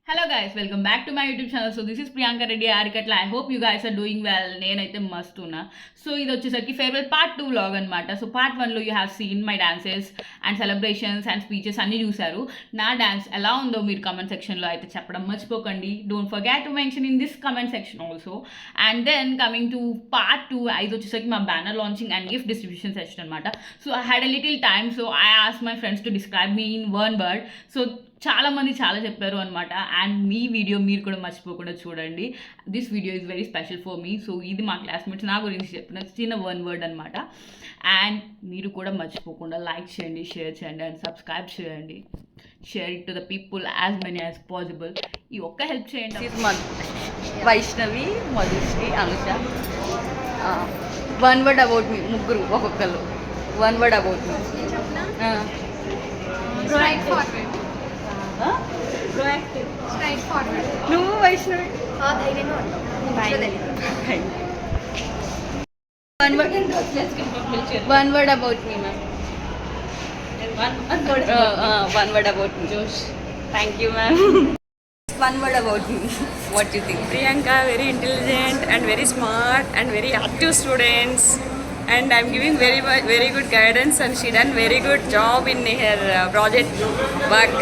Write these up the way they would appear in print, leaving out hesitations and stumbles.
Hello guys, welcome back to my YouTube channel. So this is Priyanka Reddy Arikatla. I hope you guys are doing well. నేనైతే మస్తు ఉన్నా. So ఇది వచ్చేసరికి farewell part 2 vlog అనమాట. So part 1లో you have seen my dances and celebrations and speeches అన్నీ చూసారు. నా డాన్స్ ఎలా ఉందో మీరు కమెంట్ సెక్షన్లో అయితే చెప్పడం మర్చిపోకండి. Don't forget to mention in this comment section also. And then coming to part 2, ఇది వచ్చేసరికి మా banner launching and gift distribution session అనమాట. So I had a little time, so I ask my friends to describe me in one word. సో చాలామంది చాలా చెప్పారు అనమాట. And me video మీరు కూడా మర్చిపోకుండా చూడండి. This video is very special for me. So ఇది మా క్లాస్మేట్స్ నా గురించి చెప్పిన చిన్న వన్ వర్డ్ అనమాట. అండ్ మీరు కూడా మర్చిపోకుండా లైక్ చేయండి, షేర్ చేయండి అండ్ సబ్స్క్రైబ్ చేయండి. Share it to the people as many as possible. ఈ ఒక్క హెల్ప్ చేయండి. Vaishnavi, Madhushree, Anusha. One word about me. ముగ్గురు ఒక్కొక్కరు వన్ వర్డ్ అబౌట్ మీ. నువ్వు Vaishnavi one word about me ma'am. One word about me. జోష్. Thank you ma'am. One word about me. What do you think? Priyanka, very intelligent and very smart and very active students, and I'm giving very good guidance, and she done very good job in her project work.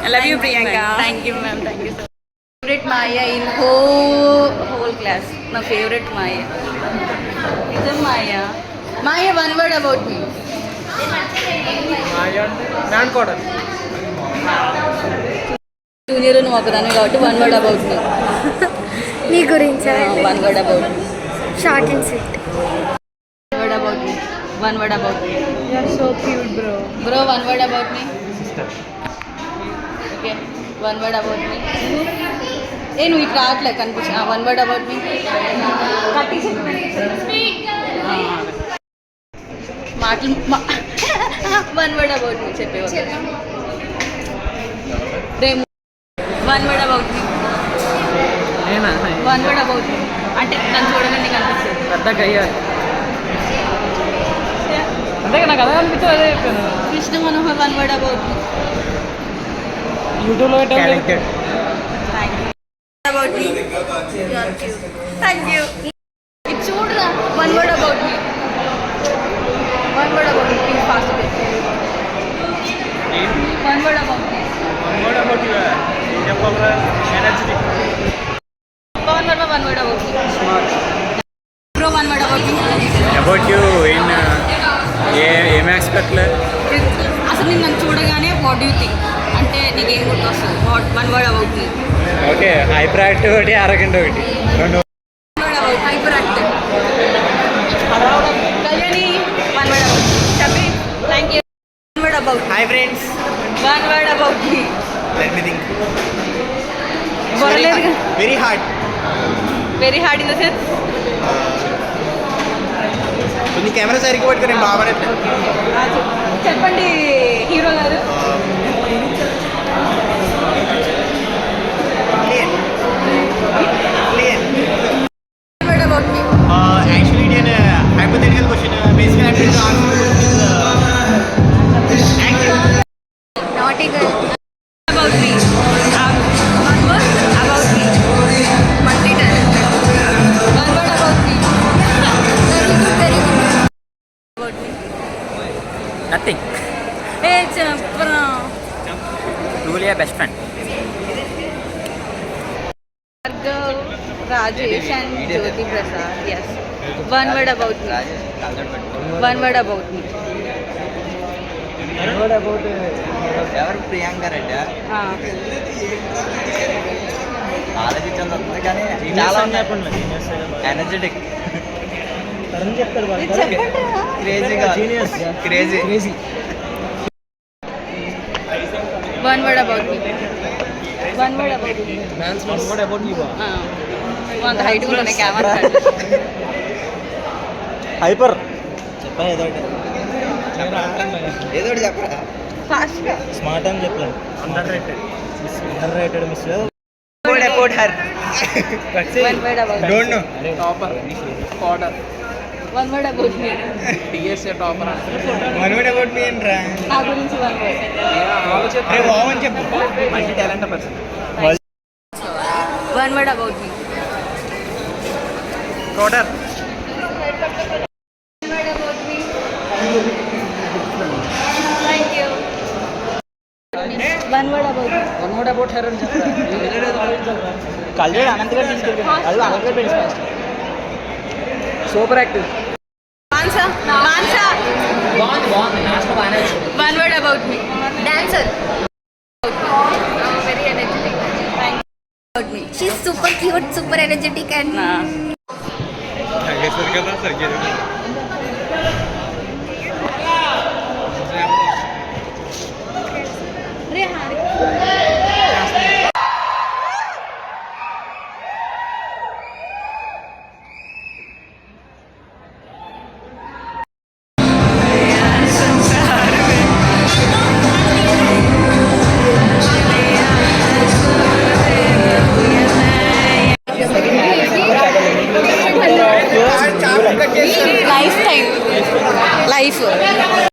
I love you, Priyanka. Thank you ma'am. Thank you so much. Favorite Maya in whole class. My favorite Maya. Is a Maya. Maya, one word about me. Maya, man code. Junior నువ్వు ఒకదాన్ని కాబట్టి one word about me. నీ గురించి one word about me. Short and sweet. Word about me. One word about me. You are so cute bro. Bro one word about me. Okay one word about me. నువ్వు ఇట్లా రావట్లే కనిపించా. One word about me. మాటలు one word about me చెప్పేవాళ్ళు. Remu one word about me. One word about me అంటే నన్ను చూడగానే నీకు అనిపిస్తుంది. పెద్దగా అయ్యారు అంతే నాకు అదే అనిపించదు. అదే చెప్పాను. Krishna Manohar one word about me. యూట్యూబ్లో అబౌట్ మీ. Thank you. ఇది చూడరా. One word about me. One word about me. Fast one word about me. Pawan Varma one word about me. Bro one word about me. About you in ఏం ఆస్పెక్ట్లో? అసలు నేను నన్ను చూడగానే what do you think అంటే నీకేం గుర్తొస్తుంది? One word about me. Okay hyperactive ఒకటి, అరగంట ఒకటి, రెండు. Hyperactive. Kalyani one word about. చెప్పి thank you. One word about. Hi friends. One word about me. Let me think. Very hard. Very hard in the sense. కొన్ని camera సరిగ్గా పట్టుకుని బాగా చెప్పండి హీరో గారు. One word about me. Actually నేను hypothetical question basically naughty girl. About me. One word about me. Multi talented. One word about me. Very good, very good. About me. Nothing. చెప్పరా. Truly best friend. Bhargav, Rajesh and Jyothi Prasad. Yes one word about me. One word about me. ఎవరు ప్రియాంక రెడ్డి ఆలోచించాల్సి వస్తుంది కానీ చాలా energetic, క్రేజీగా, crazy. One word about me. One word about me. అంత height కూడా camera. Hyper. చెప్పా ఏదో చెప్పరా. ఫాస్ట్గా. స్మార్ట్ అని చెప్పలేదు. Under rated miss. About her. One word about. Don't know. Topper quarter. One word about me. TSA topper. One word about మీ ఏంట్రా? నా గురించి వన్ వర్డ్. చెప్పు. Multi talent person. One word about me. Quarter. One word about me. Thank you. One word about me. One word about her అని కళ్యాణ్ అనంతగా తీసుకెళ్ళిపోయింది అది అనంతగా పెంచుకోవచ్చు సూపర్ యాక్టివ్ Mansa. Mansa. బాగుంది లాస్ట్ బాగానే One word about me. Dancer. Very energetic. Thank you. About me. She's super cute, super energetic, and Lifetime. Life.